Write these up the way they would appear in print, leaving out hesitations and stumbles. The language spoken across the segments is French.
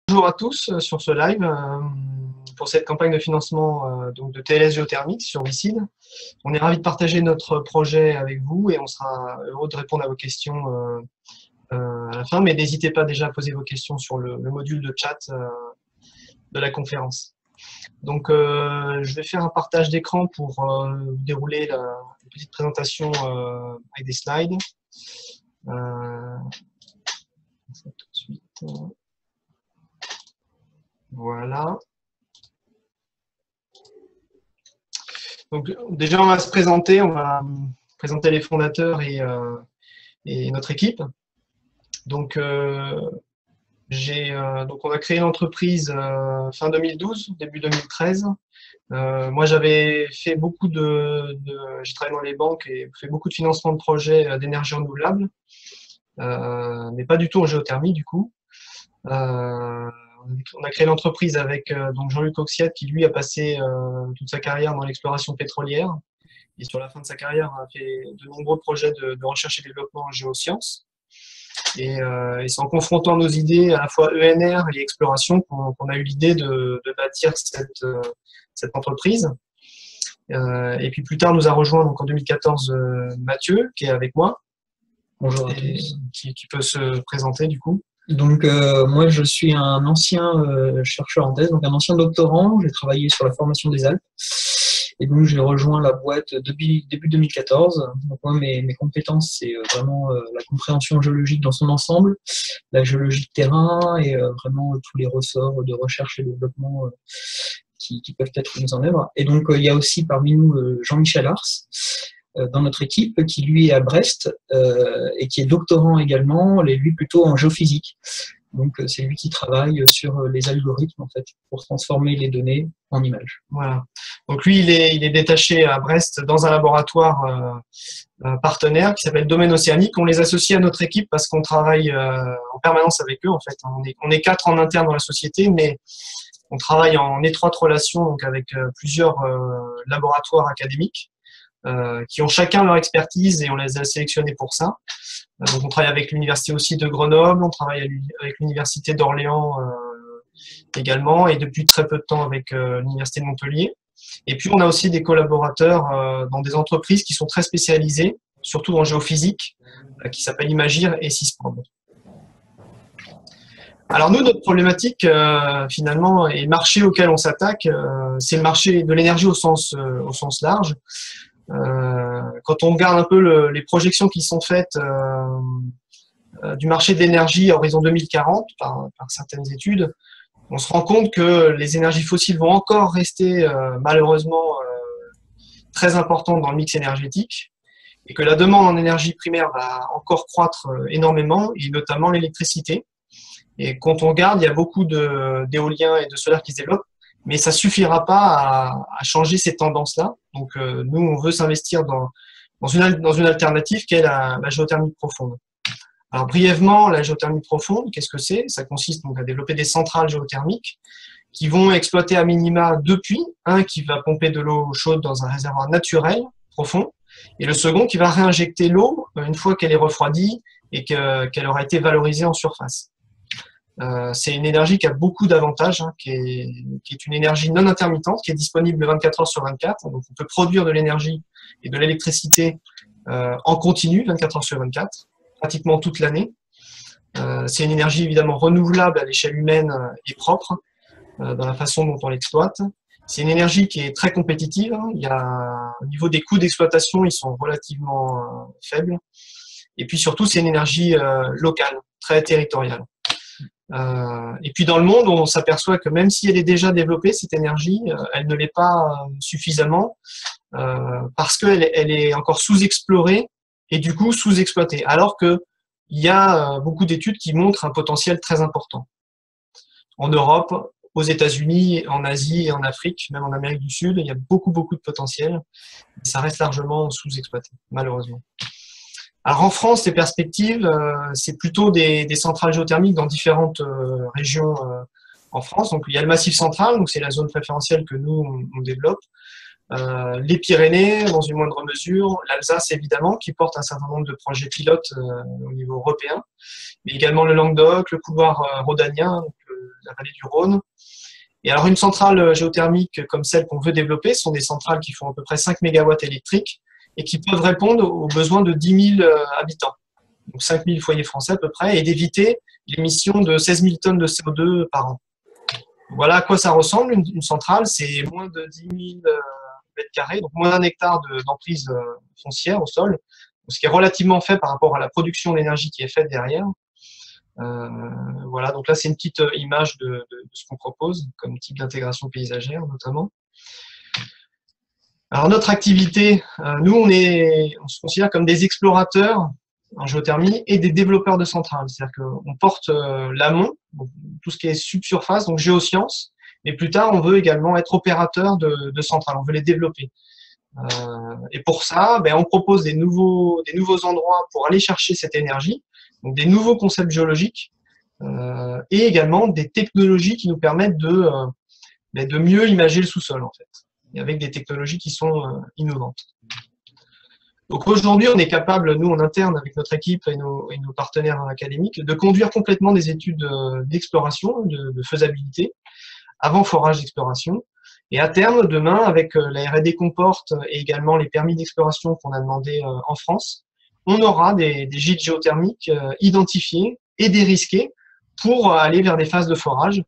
Bonjour à tous sur ce live pour cette campagne de financement donc de TLS géothermique sur WICID. On est ravis de partager notre projet avec vous et on sera heureux de répondre à vos questions à la fin, mais n'hésitez pas déjà à poser vos questions sur le module de chat de la conférence. Donc je vais faire un partage d'écran pour vous dérouler la petite présentation avec des slides. Ça tout de suite. Voilà. Donc déjà on va se présenter, on va présenter les fondateurs et notre équipe. Donc on a créé l'entreprise fin 2012, début 2013. Moi j'avais fait beaucoup j'ai travaillé dans les banques et fait beaucoup de financement de projets d'énergie renouvelable, mais pas du tout en géothermie du coup. On a créé l'entreprise avec donc Jean-Luc Oxiat qui lui a passé toute sa carrière dans l'exploration pétrolière et sur la fin de sa carrière a fait de nombreux projets de recherche et développement en géosciences. Et c'est en confrontant nos idées à la fois ENR et exploration qu'on a eu l'idée de bâtir cette entreprise. Et puis plus tard nous a rejoint donc en 2014 Mathieu qui est avec moi. Bonjour à tous. Qui peut se présenter du coup. Donc moi je suis un ancien chercheur en thèse, donc un ancien doctorant. J'ai travaillé sur la formation des Alpes et donc j'ai rejoint la boîte début 2014. Donc moi mes compétences c'est vraiment la compréhension géologique dans son ensemble, la géologie de terrain et vraiment tous les ressorts de recherche et développement qui peuvent être mis en œuvre. Et donc il y a aussi parmi nous Jean-Michel Ars dans notre équipe, qui lui est à Brest et qui est doctorant également, lui plutôt en géophysique. Donc c'est lui qui travaille sur les algorithmes en fait pour transformer les données en images. Voilà. Donc lui il est détaché à Brest dans un laboratoire partenaire qui s'appelle Domaine Océanique. On les associe à notre équipe parce qu'on travaille en permanence avec eux en fait. On est 4 en interne dans la société, mais on travaille en étroite relation donc avec plusieurs laboratoires académiques. Qui ont chacun leur expertise et on les a sélectionnés pour ça. Donc on travaille avec l'université aussi de Grenoble, on travaille avec l'université d'Orléans également et depuis très peu de temps avec l'université de Montpellier. Et puis on a aussi des collaborateurs dans des entreprises qui sont très spécialisées, surtout en géophysique, qui s'appellent Imagir et Sysprobe. Alors nous, notre problématique finalement et le marché auquel on s'attaque, c'est le marché de l'énergie au sens large. Quand on regarde un peu les projections qui sont faites du marché de l'énergie à horizon 2040 par certaines études, on se rend compte que les énergies fossiles vont encore rester malheureusement très importantes dans le mix énergétique et que la demande en énergie primaire va encore croître énormément et notamment l'électricité. Et quand on regarde, il y a beaucoup d'éoliens et de solaire qui se développent, mais ça suffira pas à changer ces tendances-là. Donc nous, on veut s'investir dans une alternative qui est la géothermie profonde. Alors brièvement, la géothermie profonde, qu'est-ce que c'est? Ça consiste donc à développer des centrales géothermiques qui vont exploiter à minima deux puits, un qui va pomper de l'eau chaude dans un réservoir naturel profond, et le second qui va réinjecter l'eau une fois qu'elle est refroidie et qu'elle aura été valorisée en surface. C'est une énergie qui a beaucoup d'avantages, hein, qui est une énergie non intermittente, qui est disponible 24 heures sur 24. Donc on peut produire de l'énergie et de l'électricité en continu 24 heures sur 24, pratiquement toute l'année. C'est une énergie évidemment renouvelable à l'échelle humaine et propre dans la façon dont on l'exploite. C'est une énergie qui est très compétitive. Hein. Au niveau des coûts d'exploitation, ils sont relativement faibles. Et puis surtout, c'est une énergie locale, très territoriale. Et puis dans le monde, on s'aperçoit que même si elle est déjà développée, cette énergie, elle ne l'est pas suffisamment parce qu'elle est encore sous-explorée et du coup sous-exploitée. Alors qu'il y a beaucoup d'études qui montrent un potentiel très important. En Europe, aux États-Unis, en Asie et en Afrique, même en Amérique du Sud, il y a beaucoup de potentiel. Et ça reste largement sous-exploité, malheureusement. Alors en France, les perspectives, c'est plutôt des centrales géothermiques dans différentes régions en France. Donc il y a le Massif central, donc c'est la zone préférentielle que nous on développe. Les Pyrénées, dans une moindre mesure, l'Alsace évidemment, qui porte un certain nombre de projets pilotes au niveau européen, mais également le Languedoc, le couloir rhodanien, donc la vallée du Rhône. Et alors, une centrale géothermique comme celle qu'on veut développer, ce sont des centrales qui font à peu près 5 MW électriques et qui peuvent répondre aux besoins de 10 000 habitants. Donc 5 000 foyers français à peu près, et d'éviter l'émission de 16 000 tonnes de CO2 par an. Voilà à quoi ça ressemble une centrale, c'est moins de 10 000 mètres carrés, donc moins d'un hectare d'emprise foncière au sol, ce qui est relativement fait par rapport à la production d'énergie qui est faite derrière. Voilà, donc là c'est une petite image de ce qu'on propose comme type d'intégration paysagère notamment. Alors notre activité, nous on se considère comme des explorateurs en géothermie et des développeurs de centrales, c'est-à-dire qu'on porte l'amont, tout ce qui est subsurface, donc géosciences, mais plus tard on veut également être opérateur de centrales, on veut les développer. Et pour ça, on propose des nouveaux endroits pour aller chercher cette énergie, donc des nouveaux concepts géologiques et également des technologies qui nous permettent de mieux imager le sous-sol en fait, et avec des technologies qui sont innovantes. Donc aujourd'hui, on est capable, nous en interne, avec notre équipe et nos partenaires académiques, de conduire complètement des études d'exploration, de faisabilité, avant forage d'exploration. Et à terme, demain, avec la R&D qu'on porte et également les permis d'exploration qu'on a demandé en France, on aura des gîtes géothermiques identifiés et dérisqués pour aller vers des phases de forage.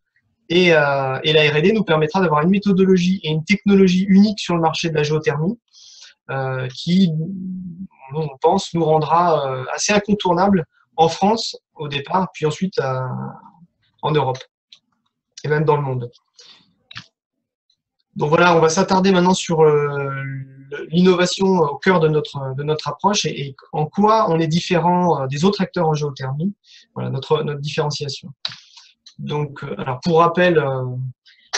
Et la R&D nous permettra d'avoir une méthodologie et une technologie unique sur le marché de la géothermie qui, on pense, nous rendra assez incontournable en France au départ, puis ensuite en Europe et même dans le monde. Donc voilà, on va s'attarder maintenant sur l'innovation au cœur de notre approche et en quoi on est différent des autres acteurs en géothermie. Voilà notre différenciation. Donc, alors pour rappel.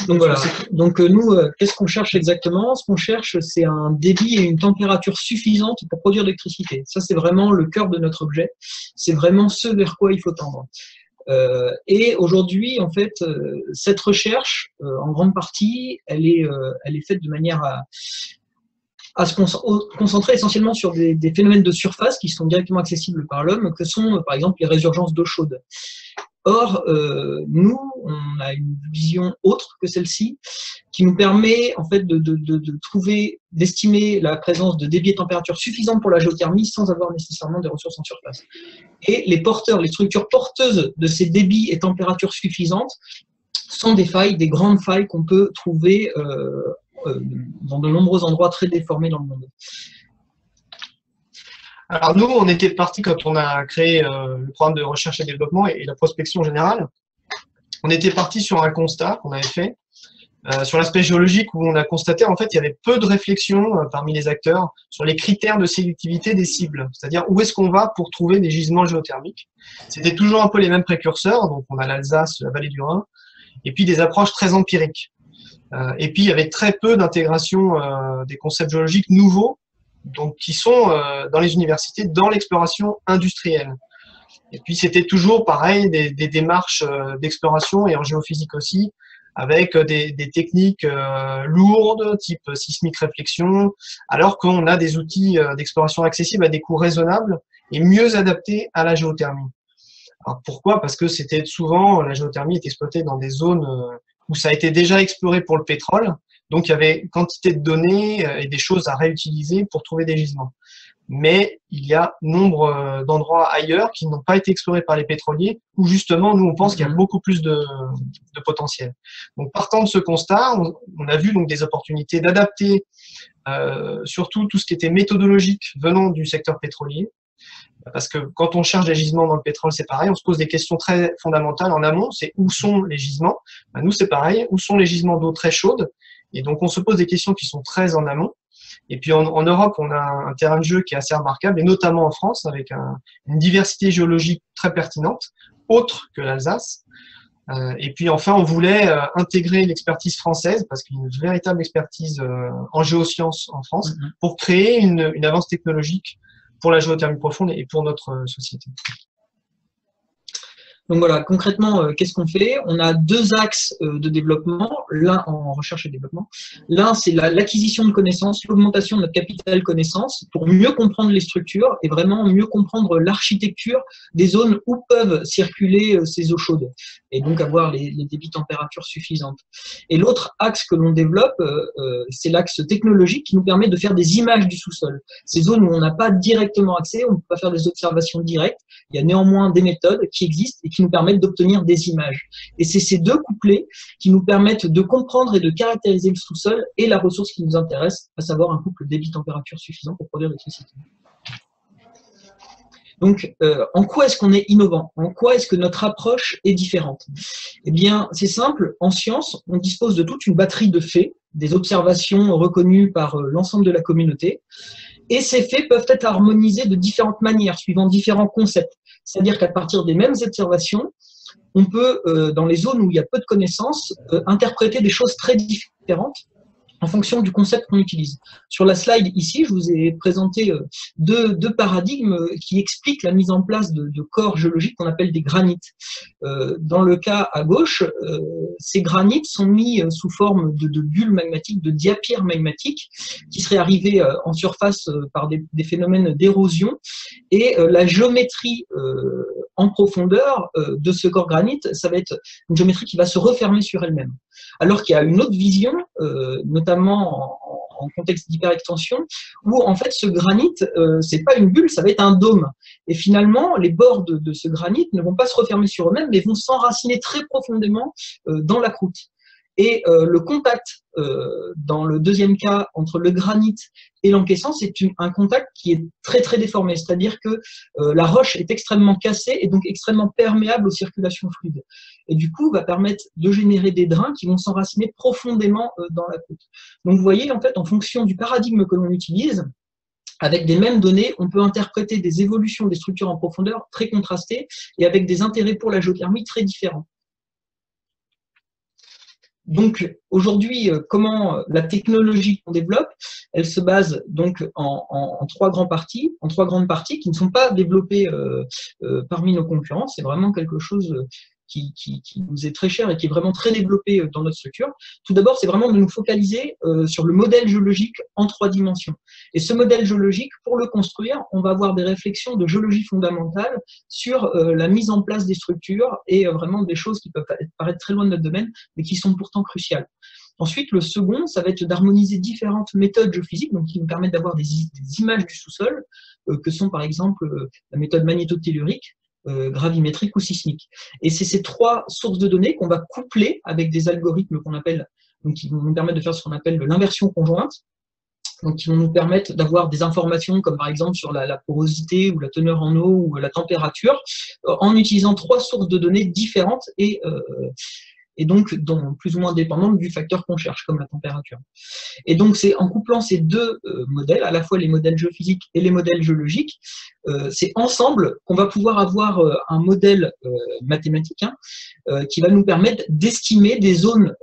Donc voilà. Donc nous, qu'est-ce qu'on cherche exactement? Ce qu'on cherche, c'est un débit et une température suffisante pour produire de l'électricité. Ça, c'est vraiment le cœur de notre objet. C'est vraiment ce vers quoi il faut tendre. Et aujourd'hui, en fait, cette recherche, en grande partie, elle est faite de manière à se concentrer essentiellement sur des phénomènes de surface qui sont directement accessibles par l'homme, que sont par exemple les résurgences d'eau chaude. Or, nous, on a une vision autre que celle-ci, qui nous permet en fait d'estimer la présence de débit et température suffisantes pour la géothermie sans avoir nécessairement des ressources en surface. Et les structures porteuses de ces débits et températures suffisantes sont des failles, des grandes failles qu'on peut trouver dans de nombreux endroits très déformés dans le monde. Alors nous, on était parti quand on a créé le programme de recherche et développement et la prospection générale. On était parti sur un constat qu'on avait fait sur l'aspect géologique où on a constaté en fait il y avait peu de réflexion parmi les acteurs sur les critères de sélectivité des cibles, c'est-à-dire où est-ce qu'on va pour trouver des gisements géothermiques. C'était toujours un peu les mêmes précurseurs, donc on a l'Alsace, la vallée du Rhin, et puis des approches très empiriques. Et puis il y avait très peu d'intégration des concepts géologiques nouveaux, donc qui sont dans les universités, dans l'exploration industrielle. Et puis c'était toujours pareil, des démarches d'exploration et en géophysique aussi, avec des techniques lourdes, type sismique réflexion, alors qu'on a des outils d'exploration accessibles à des coûts raisonnables et mieux adaptés à la géothermie. Alors pourquoi? Parce que c'était souvent, la géothermie est exploitée dans des zones où ça a été déjà exploré pour le pétrole, donc il y avait quantité de données et des choses à réutiliser pour trouver des gisements. Mais il y a nombre d'endroits ailleurs qui n'ont pas été explorés par les pétroliers, où justement, nous, on pense qu'il y a beaucoup plus de potentiel. Donc, partant de ce constat, on a vu donc des opportunités d'adapter surtout tout ce qui était méthodologique venant du secteur pétrolier, parce que quand on cherche des gisements dans le pétrole, c'est pareil, on se pose des questions très fondamentales en amont, c'est où sont les gisements? Nous, c'est pareil, où sont les gisements d'eau très chaude? Et donc, on se pose des questions qui sont très en amont. Et puis en Europe, on a un terrain de jeu qui est assez remarquable, et notamment en France, avec une diversité géologique très pertinente, autre que l'Alsace. Et puis enfin, on voulait intégrer l'expertise française, parce qu'il y a une véritable expertise en géosciences en France, pour créer une avance technologique pour la géothermie profonde et pour notre société. Donc voilà, concrètement, qu'est-ce qu'on fait? On a deux axes de développement, l'un en recherche et développement. L'un, c'est l'acquisition de connaissances, l'augmentation de notre capital connaissances pour mieux comprendre les structures et vraiment mieux comprendre l'architecture des zones où peuvent circuler ces eaux chaudes et donc avoir les débits températures suffisantes. Et l'autre axe que l'on développe, c'est l'axe technologique qui nous permet de faire des images du sous-sol. Ces zones où on n'a pas directement accès, on ne peut pas faire des observations directes. Il y a néanmoins des méthodes qui existent et qui nous permettent d'obtenir des images. Et c'est ces deux couplets qui nous permettent de comprendre et de caractériser le sous-sol et la ressource qui nous intéresse, à savoir un couple débit-température suffisant pour produire l'électricité. Donc, en quoi est-ce qu'on est innovant? En quoi est-ce que notre approche est différente? Eh bien, c'est simple. En science, on dispose de toute une batterie de faits, des observations reconnues par l'ensemble de la communauté. Et ces faits peuvent être harmonisés de différentes manières, suivant différents concepts. C'est-à-dire qu'à partir des mêmes observations, on peut, dans les zones où il y a peu de connaissances, interpréter des choses très différentes en fonction du concept qu'on utilise. Sur la slide ici, je vous ai présenté deux paradigmes qui expliquent la mise en place de corps géologiques qu'on appelle des granites. Dans le cas à gauche, ces granites sont mis sous forme de bulles magmatiques, de diapires magmatiques, qui seraient arrivés en surface par des phénomènes d'érosion. Et la géométrie en profondeur de ce corps granite, ça va être une géométrie qui va se refermer sur elle-même. Alors qu'il y a une autre vision, notamment en contexte d'hyperextension, où en fait ce granit, c'est pas une bulle, ça va être un dôme. Et finalement, les bords de ce granit ne vont pas se refermer sur eux-mêmes, mais vont s'enraciner très profondément dans la croûte. Et le contact, dans le deuxième cas, entre le granit et l'encaissant, c'est un contact qui est très très déformé, c'est-à-dire que la roche est extrêmement cassée et donc extrêmement perméable aux circulations fluides. Et du coup, va permettre de générer des drains qui vont s'enraciner profondément dans la croûte. Donc vous voyez, en fait, en fonction du paradigme que l'on utilise, avec des mêmes données, on peut interpréter des évolutions des structures en profondeur très contrastées et avec des intérêts pour la géothermie très différents. Donc aujourd'hui, comment la technologie qu'on développe, elle se base donc en trois grandes parties qui ne sont pas développées parmi nos concurrents. C'est vraiment quelque chose qui nous est très cher et qui est vraiment très développé dans notre structure. Tout d'abord, c'est vraiment de nous focaliser sur le modèle géologique en 3 dimensions. Et ce modèle géologique, pour le construire, on va avoir des réflexions de géologie fondamentale sur la mise en place des structures et vraiment des choses qui peuvent paraître très loin de notre domaine, mais qui sont pourtant cruciales. Ensuite, le second, ça va être d'harmoniser différentes méthodes géophysiques, donc qui nous permettent d'avoir des images du sous-sol, que sont par exemple la méthode magnétotellurique, gravimétrique ou sismique. Et c'est ces 3 sources de données qu'on va coupler avec des algorithmes qu'on appelle, donc qui vont nous permettre de faire ce qu'on appelle l'inversion conjointe, donc qui vont nous permettre d'avoir des informations comme par exemple sur la porosité ou la teneur en eau ou la température, en utilisant 3 sources de données différentes et donc plus ou moins dépendantes du facteur qu'on cherche, comme la température. Et donc c'est en couplant ces 2 modèles, à la fois les modèles géophysiques et les modèles géologiques, c'est ensemble qu'on va pouvoir avoir un modèle mathématique qui va nous permettre d'estimer des zones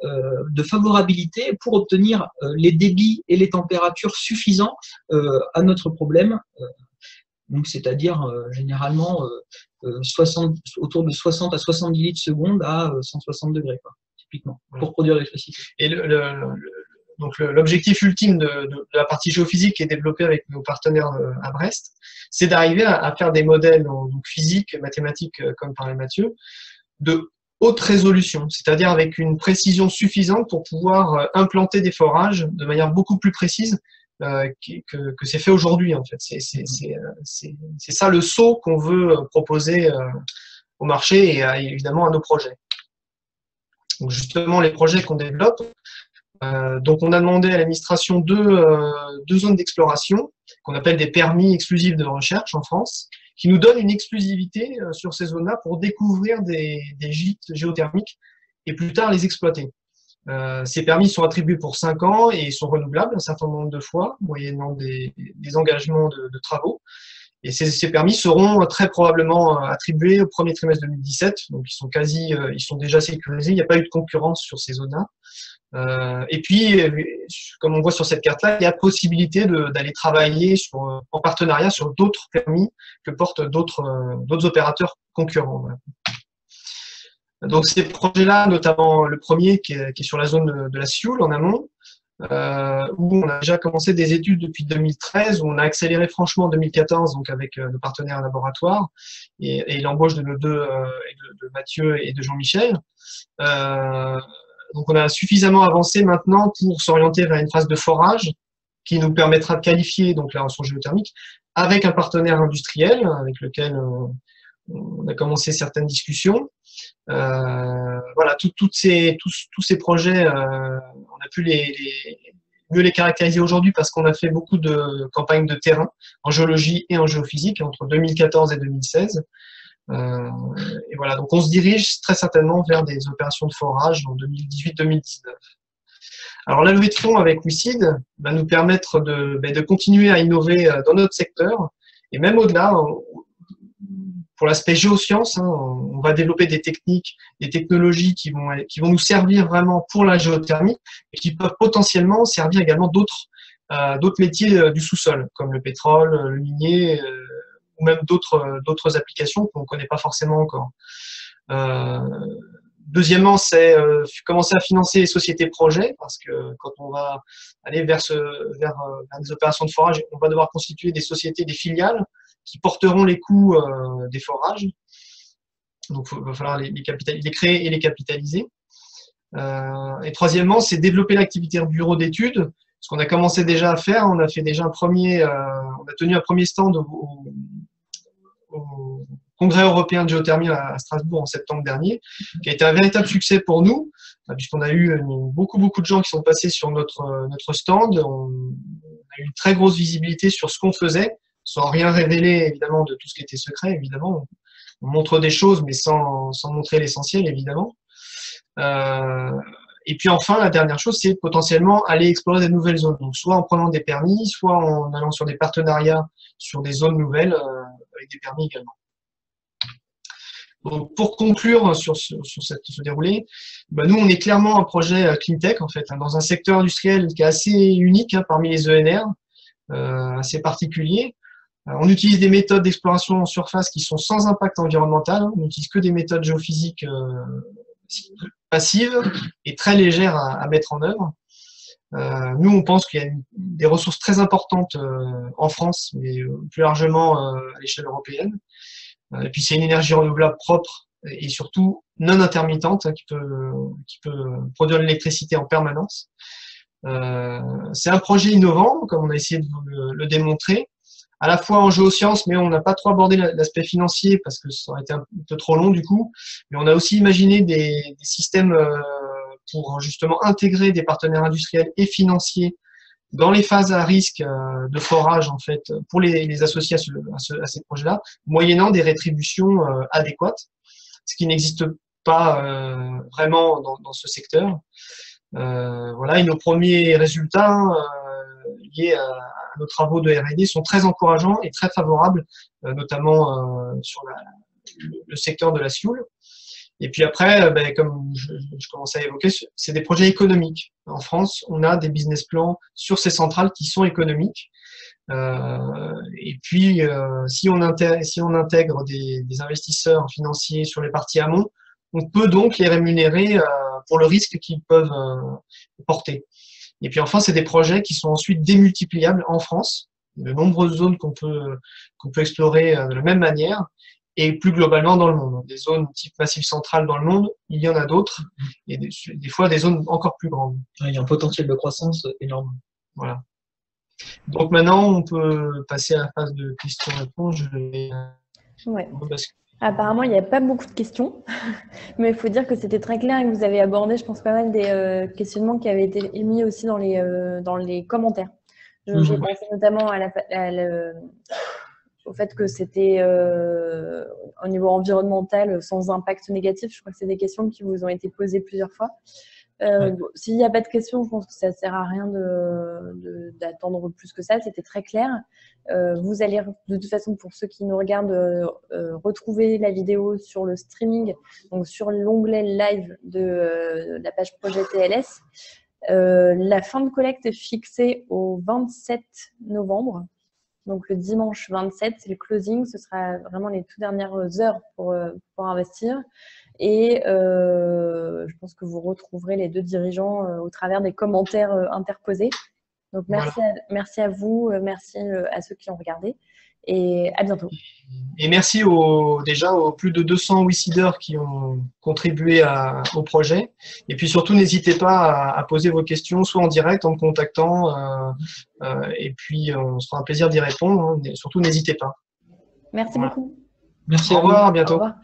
de favorabilité pour obtenir les débits et les températures suffisants à notre problème. Donc c'est-à-dire généralement autour de 60 à 70 litres seconde à 160 degrés, quoi, typiquement, pour produire l'électricité. Et donc l'objectif ultime de la partie géophysique qui est développée avec nos partenaires à Brest, c'est d'arriver à faire des modèles donc physiques, mathématiques, comme parlait Mathieu, de haute résolution, c'est-à-dire avec une précision suffisante pour pouvoir implanter des forages de manière beaucoup plus précise que c'est fait aujourd'hui, en fait. C'est ça le saut qu'on veut proposer au marché et évidemment à nos projets. Donc justement, les projets qu'on développe, donc on a demandé à l'administration deux zones d'exploration qu'on appelle des permis exclusifs de recherche en France, qui nous donnent une exclusivité sur ces zones-là pour découvrir des gîtes géothermiques et plus tard les exploiter. Ces permis sont attribués pour 5 ans et sont renouvelables un certain nombre de fois, moyennant des engagements de travaux. Et ces permis seront très probablement attribués au premier trimestre 2017, donc ils sont déjà sécurisés, il n'y a pas eu de concurrence sur ces zones-là. Et puis, comme on voit sur cette carte-là, il y a possibilité d'aller travailler en partenariat sur d'autres permis que portent d'autres opérateurs concurrents. Voilà. Donc ces projets-là, notamment le premier qui est sur la zone de la Sioule en amont, où on a déjà commencé des études depuis 2013, où on a accéléré franchement en 2014, donc avec nos partenaires laboratoires et l'embauche de nos deux, de Mathieu et de Jean-Michel. Donc on a suffisamment avancé maintenant pour s'orienter vers une phase de forage qui nous permettra de qualifier donc la ressource géothermique avec un partenaire industriel avec lequel on a commencé certaines discussions. Voilà, tous ces projets, on a pu mieux les caractériser aujourd'hui parce qu'on a fait beaucoup de campagnes de terrain en géologie et en géophysique entre 2014 et 2016. Et voilà, donc on se dirige très certainement vers des opérations de forage en 2018-2019. Alors la levée de fonds avec WICID va nous permettre de continuer à innover dans notre secteur et même au-delà. Pour l'aspect géosciences, hein, on va développer des techniques, des technologies qui vont nous servir vraiment pour la géothermie et qui peuvent potentiellement servir également d'autres métiers du sous-sol, comme le pétrole, le minier, ou même d'autres applications qu'on ne connaît pas forcément encore. Deuxièmement, c'est commencer à financer les sociétés projets, parce que quand on va aller vers des opérations de forage, on va devoir constituer des sociétés, des filiales, qui porteront les coûts des forages. Donc, il va falloir les créer et les capitaliser. Et troisièmement, c'est développer l'activité de bureau d'études, ce qu'on a commencé déjà à faire. On a fait déjà on a tenu un premier stand au Congrès européen de géothermie à Strasbourg en septembre dernier, qui a été un véritable succès pour nous, puisqu'on a eu beaucoup de gens qui sont passés sur notre stand. On a eu une très grosse visibilité sur ce qu'on faisait, sans rien révéler évidemment de tout ce qui était secret, évidemment. On montre des choses, mais sans montrer l'essentiel, évidemment. Et puis enfin, la dernière chose, c'est potentiellement aller explorer des nouvelles zones. Donc, soit en prenant des permis, soit en allant sur des partenariats sur des zones nouvelles, avec des permis également. Donc, pour conclure sur ce déroulé, nous, on est clairement un projet cleantech, en fait, hein, dans un secteur industriel qui est assez unique parmi les ENR, assez particulier. On utilise des méthodes d'exploration en surface qui sont sans impact environnemental. On n'utilise que des méthodes géophysiques passives et très légères à mettre en œuvre. Nous, on pense qu'il y a des ressources très importantes en France, mais plus largement à l'échelle européenne. Et puis, c'est une énergie renouvelable propre et surtout non intermittente, hein, qui peut produire de l'électricité en permanence. C'est un projet innovant, comme on a essayé de vous le démontrer, à la fois en géosciences, mais on n'a pas trop abordé l'aspect financier parce que ça aurait été un peu trop long du coup. Mais on a aussi imaginé des systèmes pour justement intégrer des partenaires industriels et financiers dans les phases à risque de forage en fait pour les associer à ces projets-là, moyennant des rétributions adéquates, ce qui n'existe pas vraiment dans ce secteur. Voilà, et nos premiers résultats liés à nos travaux de R&D sont très encourageants et très favorables, notamment sur le secteur de la Sioule. Et puis après, comme je commençais à évoquer, c'est des projets économiques. En France, on a des business plans sur ces centrales qui sont économiques. Et puis, si on intègre des investisseurs financiers sur les parties amont, on peut donc les rémunérer pour le risque qu'ils peuvent porter. Et puis enfin, c'est des projets qui sont ensuite démultipliables en France, de nombreuses zones qu'on peut explorer de la même manière, et plus globalement dans le monde. Des zones type Massif central dans le monde, il y en a d'autres, et des fois des zones encore plus grandes. Il y a un potentiel de croissance énorme. Voilà. Donc maintenant, on peut passer à la phase de questions-réponses. Ouais. Apparemment, il n'y a pas beaucoup de questions, mais il faut dire que c'était très clair et que vous avez abordé, je pense, pas mal des questionnements qui avaient été émis aussi dans les commentaires. J'ai pensé notamment au fait que c'était au niveau environnemental sans impact négatif. Je crois que c'est des questions qui vous ont été posées plusieurs fois. S'il n'y a pas de questions, je pense que ça ne sert à rien d'attendre plus que ça. C'était très clair. Vous allez, de toute façon, pour ceux qui nous regardent, retrouver la vidéo sur le streaming, donc sur l'onglet live de la page projet TLS. La fin de collecte est fixée au 27 novembre. Donc le dimanche 27, c'est le closing. Ce sera vraiment les toutes dernières heures pour investir. Et je pense que vous retrouverez les deux dirigeants au travers des commentaires interposés. Donc, merci à vous, merci à ceux qui ont regardé et à bientôt. Et merci déjà aux plus de 200 WeSeeders qui ont contribué au projet. Et puis surtout, n'hésitez pas à poser vos questions, soit en direct, en me contactant, et puis on se fera un plaisir d'y répondre. Hein. Surtout, n'hésitez pas. Merci beaucoup. Merci Au à vous. revoir, à bientôt. Au revoir.